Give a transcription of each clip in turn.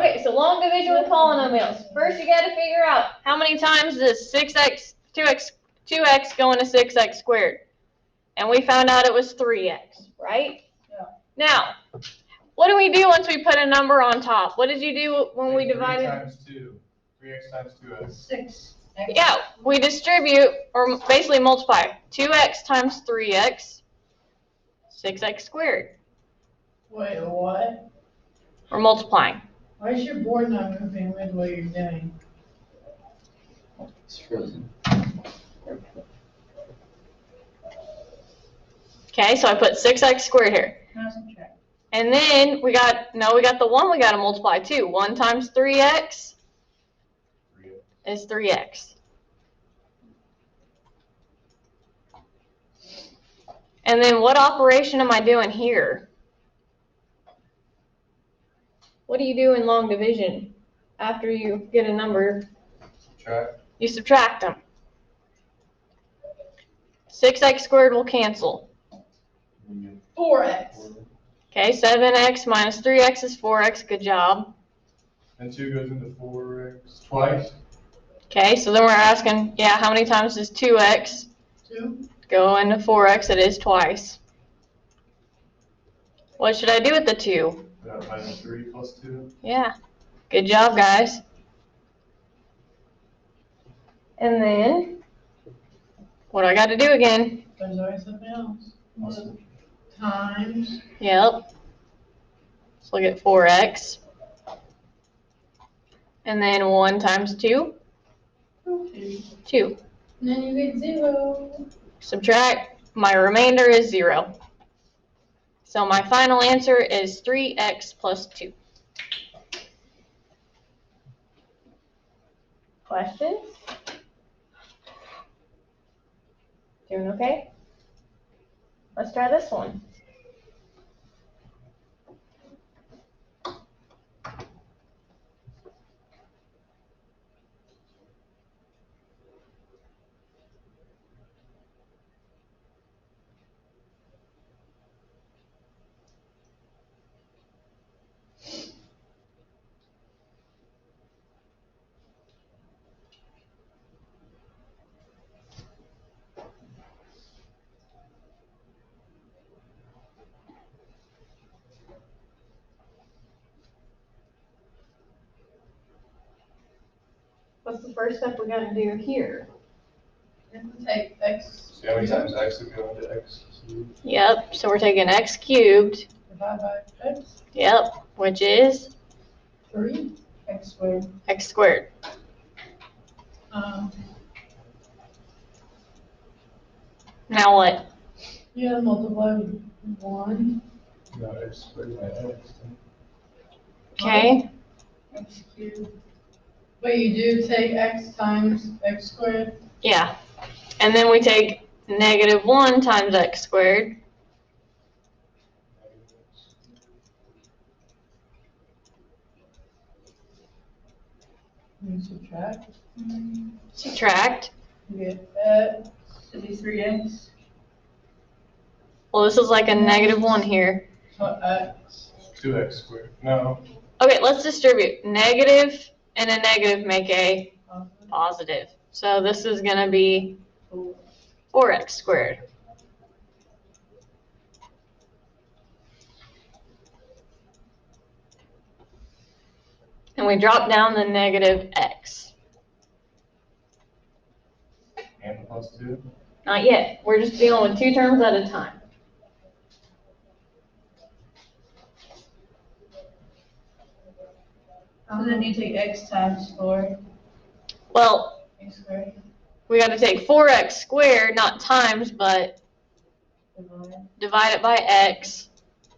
Okay, so long division with polynomials. First, you got to figure out how many times does 2x go into 6x squared. And we found out it was 3x, right? Yeah. Now, what do we do once we put a number on top? What did you do when we divided? 3 times 2. 3x times 2x. 6. Yeah, we distribute, or basically multiply. 2x times 3x, 6x squared. Wait, what? We're multiplying. Why is your board not moving with what you're doing? It's frozen. Okay, so I put 6x squared here. Now subtract. And then we got the 1 we got to multiply too. 1 times 3x is 3x. And then what operation am I doing here? What do you do in long division after you get a number? Subtract. You subtract them. 6x squared will cancel. 4x. Okay, 7x minus 3x is 4x. Good job. And 2 goes into 4x twice. Okay, so then we're asking, yeah, how many times does 2x 2. go into 4x? It is twice. What should I do with the 2? Minus 3 plus 2. Yeah, good job, guys. And then, what do I got to do again? There's always something else. Times. Yep. Let's look at 4x. And then 1 times 2? 2. And then you get 0. Subtract. My remainder is 0. So my final answer is 3x plus 2. Questions? Doing okay? Let's try this one. What's the first step we got to do here? Take x. See how many times x would go into x cubed? Yep, so we're taking x cubed. Divide by x. Yep, which is 3. X squared. x squared. Now what? You gotta multiply 1. No, x squared by x. Okay. X cubed. But you do take x times x squared. Yeah. And then we take -1 times x squared. You subtract. Subtract. You get x to be 3x. Well, this is like a -1 here. So x. 2x squared. No. Okay, let's distribute. Negative and a negative make a positive. So this is going to be 4x squared. And we drop down the -x. And the plus 2. Not yet. We're just dealing with 2 terms at a time. So then you take x times 4. Well, X squared. we got to take 4x squared, not times, but divide it by x.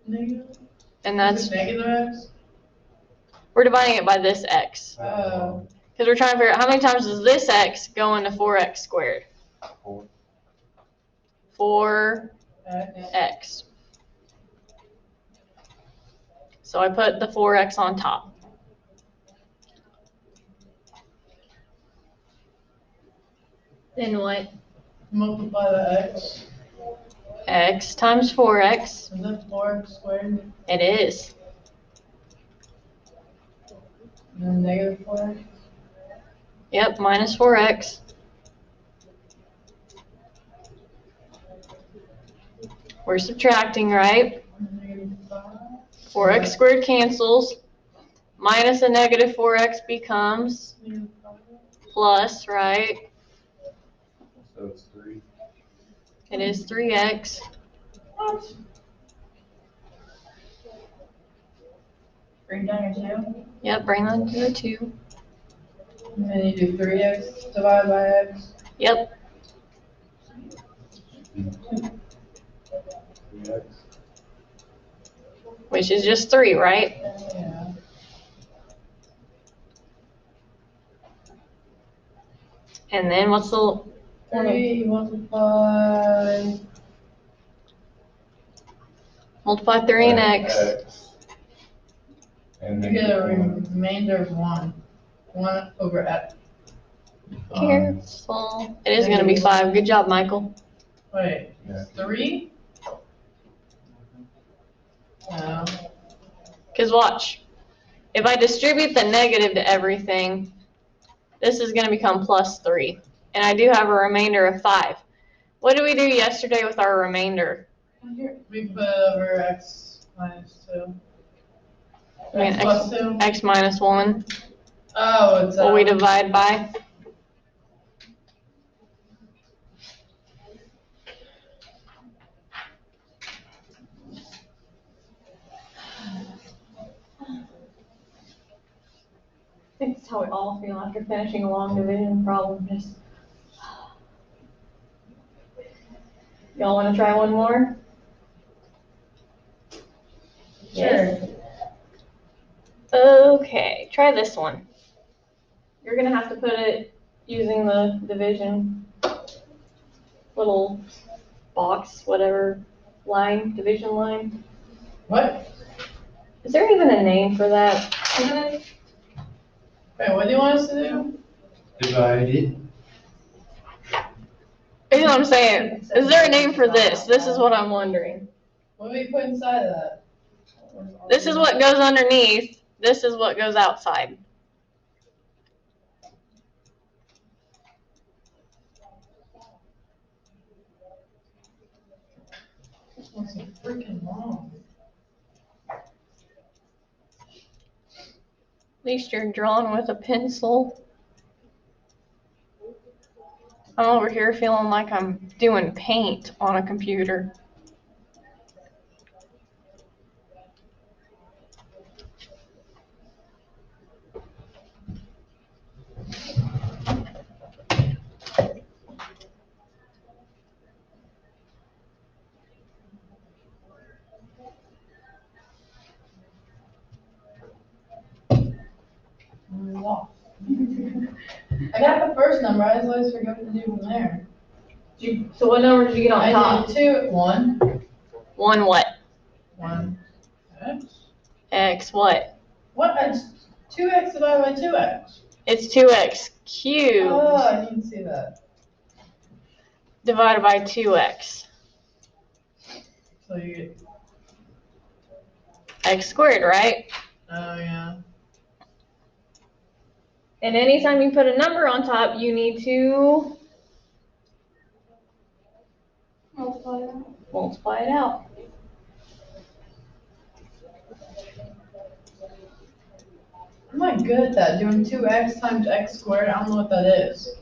Negative. And That's that's, negative x. we're dividing it by this x. Oh. Because we're trying to figure out how many times does this x go into 4x squared? 4. 4x. So I put the 4x on top. Then what? Multiply the x. X times 4x. Is that 4x squared? It is. And then negative 4x. Yep, minus 4x. We're subtracting, right? Negative 5. 4x squared cancels. Minus a negative 4x becomes Negative 5. plus, right? So it's 3. It is 3x. What? Bring down your 2. Yep, bring that to a 2. And then you do 3x divided by x. Yep, 3x. which is just 3, right? Yeah. And then what's the 3 multiply. multiply 3 and x? And You then get a remainder of 1. 1 over x. Careful. It is going to be 5. Good job, Michael. Wait, Yeah. 3? No. Because watch. If I distribute the negative to everything, this is going to become plus 3. And I do have a remainder of 5. What did we do yesterday with our remainder? We put over x minus 2. I mean, X plus 2. x minus 1. Oh, it's What we divide by. I think that's how we all feel after finishing a long division problem. Just y'all want to try one more? Sure. Okay, try this one. You're gonna have to put it using the division little box, whatever line, division line. What? Is there even a name for that? Wait, what do you want us to do? Divide it. You know what I'm saying? Is there a name for this? This is what I'm wondering. What do we put inside of that? This is what goes underneath. This is what goes outside. This one's so freaking long. At least you're drawing with a pencil. I'm over here feeling like I'm doing paint on a computer. I got the first number, I just always forget what to do from there. So what number did you get on I top? did 2, 1. 1 what? 1. X? X what? What? 2x divided by 2x. It's 2x cubed Oh, I didn't see that. divided by 2x. So you get, X squared, right? oh yeah. And anytime you put a number on top, you need to multiply it out. I'm not good at that, doing 2x times x squared, I don't know what that is.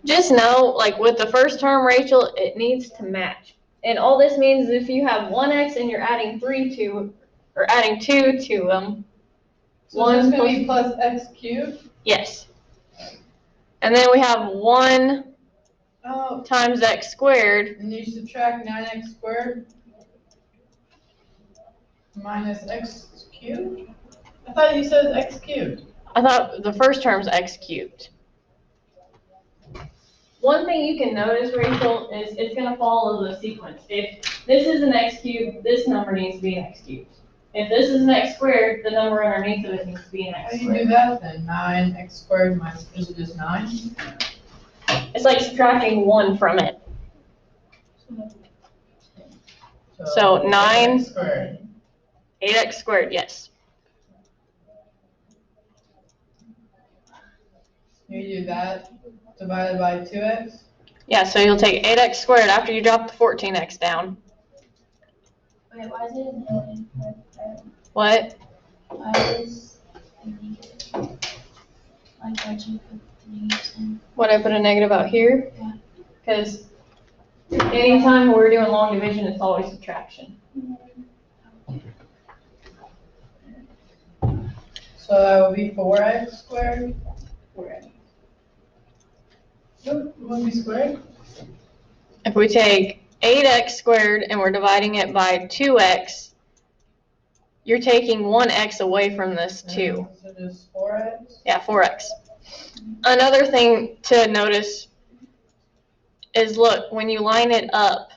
Just know, like with the first term, Rachel, it needs to match. And all this means is if you have 1x and you're adding 3 to, or adding 2 to them. So is this gonna be plus x cubed? Yes. And then we have 1 Oh, times x squared. and you subtract 9x squared minus x cubed? I thought you said x cubed. I thought the first term's x cubed. One thing you can notice, Rachel, is it's going to follow the sequence. If this is an x cubed, this number needs to be an x cubed. If this is an x squared, the number underneath of it needs to be an How x do you do squared. that then? 9x squared minus, is it just 9? It's like subtracting 1 from it. So 9, x squared. 8x squared, yes. You do that divided by 2x? Yeah, so you'll take 8x squared after you drop the 14x down. Wait, why is it a million? What? Why is it negative? Like, why'd you put the negatives in? What I put a negative out here? Yeah. Because anytime we're doing long division, it's always subtraction. So that would be 4x squared? 4x. Nope, it wouldn't be squared. If we take 8x squared and we're dividing it by 2x, you're taking 1x away from this 2. So just 4x? Yeah, 4x. Another thing to notice is, look, when you line it up,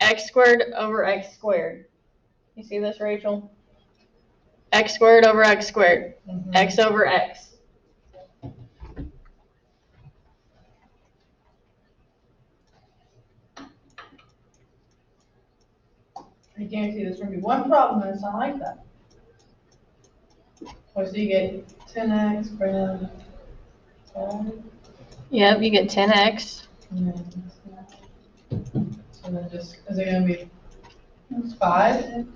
x squared over x squared. You see this, Rachel? X squared over x squared. X over x. I guarantee there's gonna be one problem and it's not like that. Oh, so you get 10x, bring in 5. Yep, you get 10x. So then just, is it gonna be 5?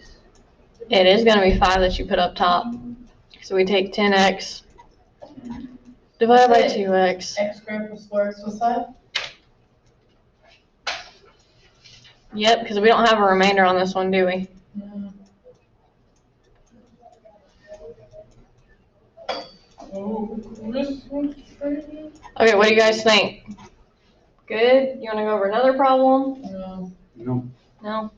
It is going to be 5 that you put up top. So we take 10x divided by 2x. X squared plus 4x plus 5? Yep, because we don't have a remainder on this one, do we? No. Oh, this one's crazy. Okay, what do you guys think? Good? You want to go over another problem? No. No. No?